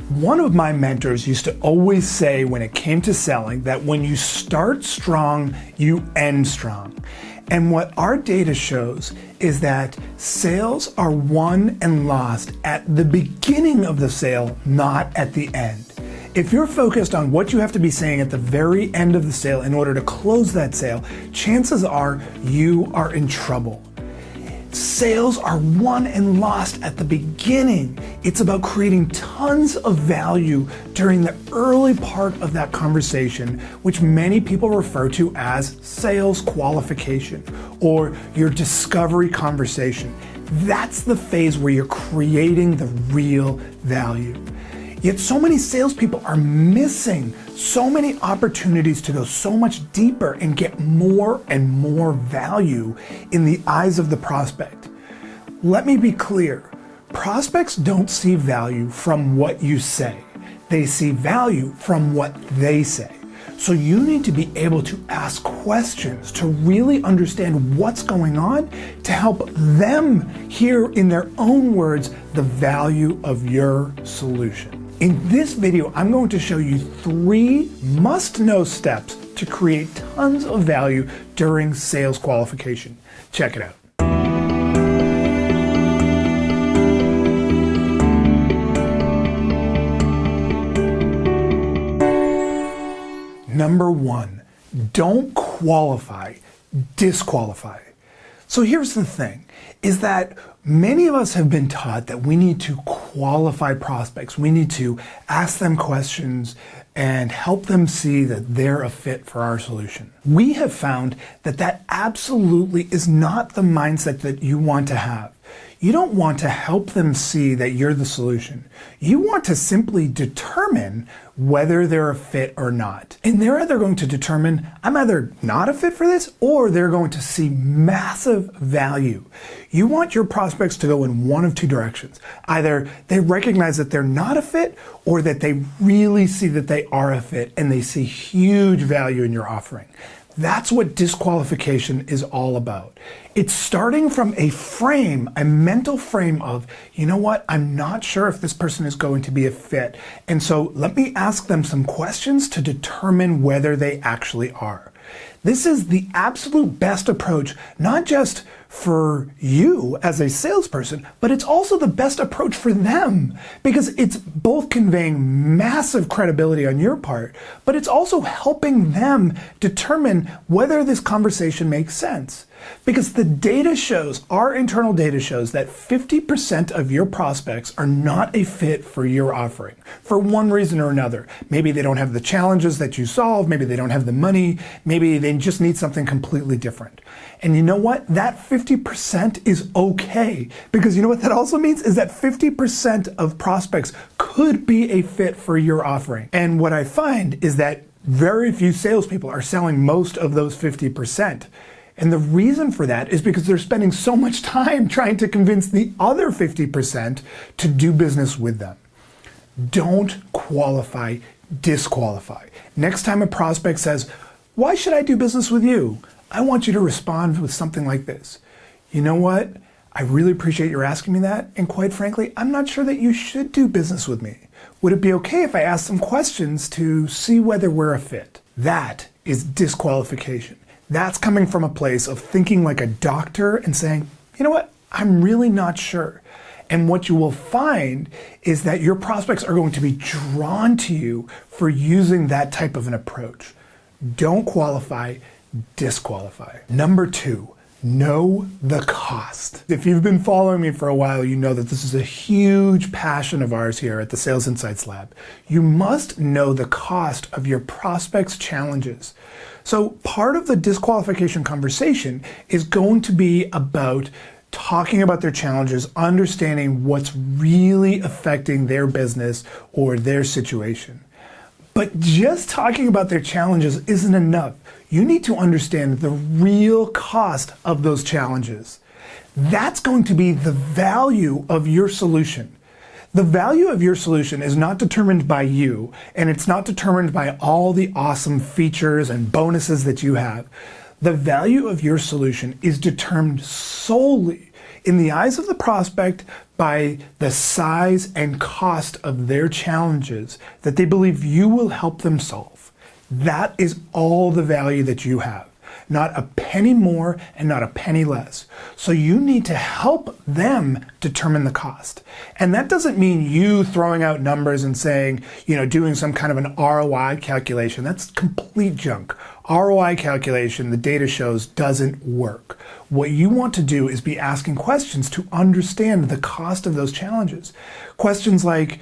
One of my mentors used to always say when it came to selling that when you start strong, you end strong. And what our data shows is that sales are won and lost at the beginning of the sale, not at the end. If you're focused on what you have to be saying at the very end of the sale in order to close that sale, chances are you are in trouble. Sales are won and lost at the beginning. It's about creating tons of value during the early part of that conversation, which many people refer to as sales qualification or your discovery conversation. That's the phase where you're creating the real value. Yet so many salespeople are missing so many opportunities to go so much deeper and get more and more value in the eyes of the prospect. Let me be clear, prospects don't see value from what you say. They see value from what they say. So you need to be able to ask questions to really understand what's going on to help them hear in their own words the value of your solution. In this video, I'm going to show you 3 must-know steps to create tons of value during sales qualification. Check it out. Number 1, don't qualify, disqualify. So here's the thing, is that many of us have been taught that we need to qualify prospects. We need to ask them questions and help them see that they're a fit for our solution. We have found that that absolutely is not the mindset that you want to have. You don't want to help them see that you're the solution. You want to simply determine whether they're a fit or not. And they're either going to determine, I'm either not a fit for this, or they're going to see massive value. You want your prospects to go in one of 2 directions. Either they recognize that they're not a fit, or that they really see that they are a fit and they see huge value in your offering. That's what disqualification is all about. It's starting from a frame, a mental frame of, you know what, I'm not sure if this person is going to be a fit. And so let me ask them some questions to determine whether they actually are. This is the absolute best approach, not just for you as a salesperson, but it's also the best approach for them because it's both conveying massive credibility on your part, but it's also helping them determine whether this conversation makes sense. Because the data shows, our internal data shows that 50% of your prospects are not a fit for your offering for one reason or another. Maybe they don't have the challenges that you solve, maybe they don't have the money, maybe they just need something completely different. And you know what? That 50% is okay, because you know what that also means is that 50% of prospects could be a fit for your offering. And what I find is that very few salespeople are selling most of those 50%. And the reason for that is because they're spending so much time trying to convince the other 50% to do business with them. Don't qualify, disqualify. Next time a prospect says, "Why should I do business with you?" I want you to respond with something like this. "You know what? I really appreciate your asking me that, and quite frankly, I'm not sure that you should do business with me. Would it be okay if I asked some questions to see whether we're a fit?" That is disqualification. That's coming from a place of thinking like a doctor and saying, you know what, I'm really not sure. And what you will find is that your prospects are going to be drawn to you for using that type of an approach. Don't qualify, disqualify. Number 2, know the cost. If you've been following me for a while, you know that this is a huge passion of ours here at the Sales Insights Lab. You must know the cost of your prospects' challenges. So part of the disqualification conversation is going to be about talking about their challenges, understanding what's really affecting their business or their situation. But just talking about their challenges isn't enough. You need to understand the real cost of those challenges. That's going to be the value of your solution. The value of your solution is not determined by you, and it's not determined by all the awesome features and bonuses that you have. The value of your solution is determined solely in the eyes of the prospect by the size and cost of their challenges that they believe you will help them solve. That is all the value that you have. Not a penny more and not a penny less. So you need to help them determine the cost. And that doesn't mean you throwing out numbers and saying, doing some kind of an ROI calculation. That's complete junk. ROI calculation, the data shows, doesn't work. What you want to do is be asking questions to understand the cost of those challenges. Questions like,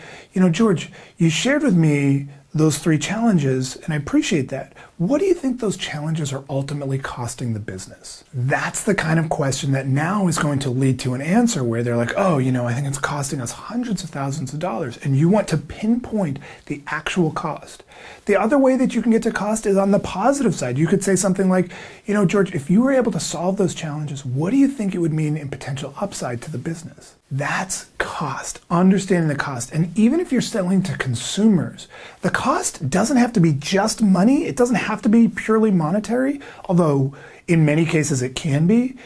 George, you shared with me those 3 challenges, and I appreciate that. What do you think those challenges are ultimately costing the business? That's the kind of question that now is going to lead to an answer where they're like, oh, I think it's costing us hundreds of thousands of dollars, and you want to pinpoint the actual cost. The other way that you can get to cost is on the positive side. You could say something like, George, if you were able to solve those challenges, what do you think it would mean in potential upside to the business? That's cost, understanding the cost. And even if you're selling to consumers, the cost doesn't have to be just money. It doesn't have to be purely monetary, although in many cases it can be.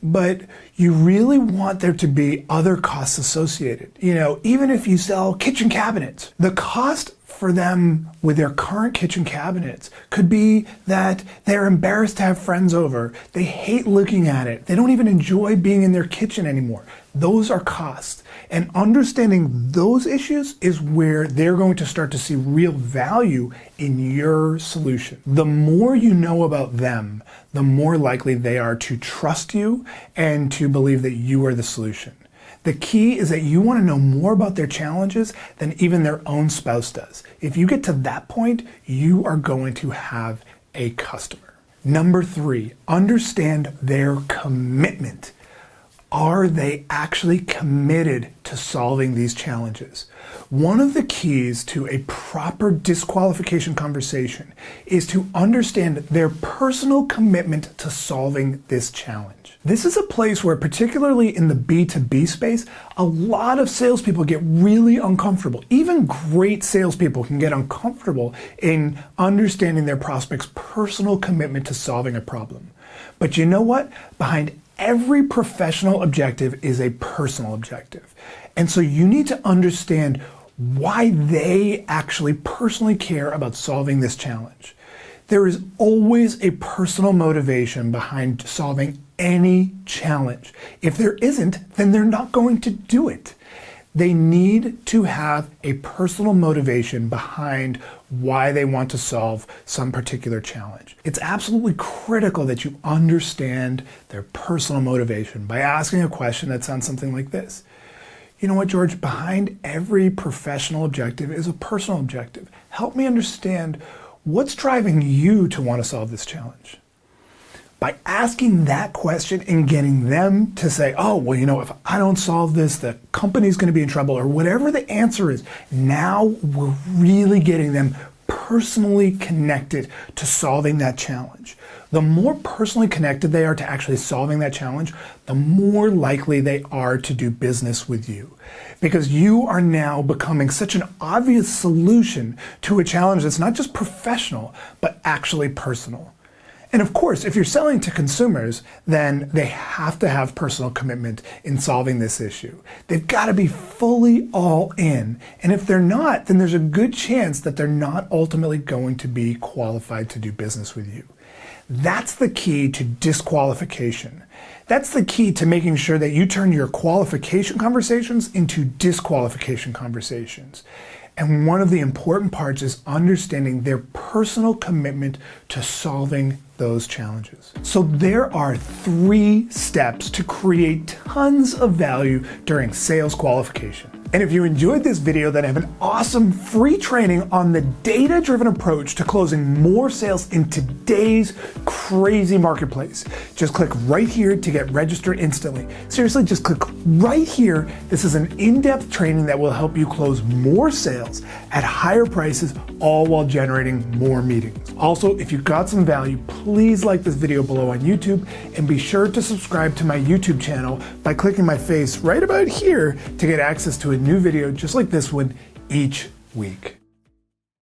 But you really want there to be other costs associated. Even if you sell kitchen cabinets, the cost for them with their current kitchen cabinets could be that they're embarrassed to have friends over. They hate looking at it. They don't even enjoy being in their kitchen anymore. Those are costs. And understanding those issues is where they're going to start to see real value in your solution. The more you know about them, the more likely they are to trust you and to believe that you are the solution. The key is that you want to know more about their challenges than even their own spouse does. If you get to that point, you are going to have a customer. Number 3, understand their commitment. Are they actually committed to solving these challenges? One of the keys to a proper disqualification conversation is to understand their personal commitment to solving this challenge. This is a place where, particularly in the B2B space, a lot of salespeople get really uncomfortable. Even great salespeople can get uncomfortable in understanding their prospect's personal commitment to solving a problem. But you know what? Behind every professional objective is a personal objective. And so you need to understand why they actually personally care about solving this challenge. There is always a personal motivation behind solving any challenge. If there isn't, then they're not going to do it. They need to have a personal motivation behind why they want to solve some particular challenge. It's absolutely critical that you understand their personal motivation by asking a question that sounds something like this. You know what, George? Behind every professional objective is a personal objective. Help me understand what's driving you to want to solve this challenge. By asking that question and getting them to say, oh, well, if I don't solve this, the company's going to be in trouble, or whatever the answer is, now we're really getting them personally connected to solving that challenge. The more personally connected they are to actually solving that challenge, the more likely they are to do business with you. Because you are now becoming such an obvious solution to a challenge that's not just professional, but actually personal. And of course, if you're selling to consumers, then they have to have personal commitment in solving this issue. They've got to be fully all in. And if they're not, then there's a good chance that they're not ultimately going to be qualified to do business with you. That's the key to disqualification. That's the key to making sure that you turn your qualification conversations into disqualification conversations. And one of the important parts is understanding their personal commitment to solving those challenges. So there are 3 steps to create tons of value during sales qualification. And if you enjoyed this video, then I have an awesome free training on the data-driven approach to closing more sales in today's crazy marketplace. Just click right here to get registered instantly. Seriously, just click right here. This is an in-depth training that will help you close more sales at higher prices, all while generating more meetings. Also, if you got some value, please like this video below on YouTube and be sure to subscribe to my YouTube channel by clicking my face right about here to get access to a new video just like this one each week.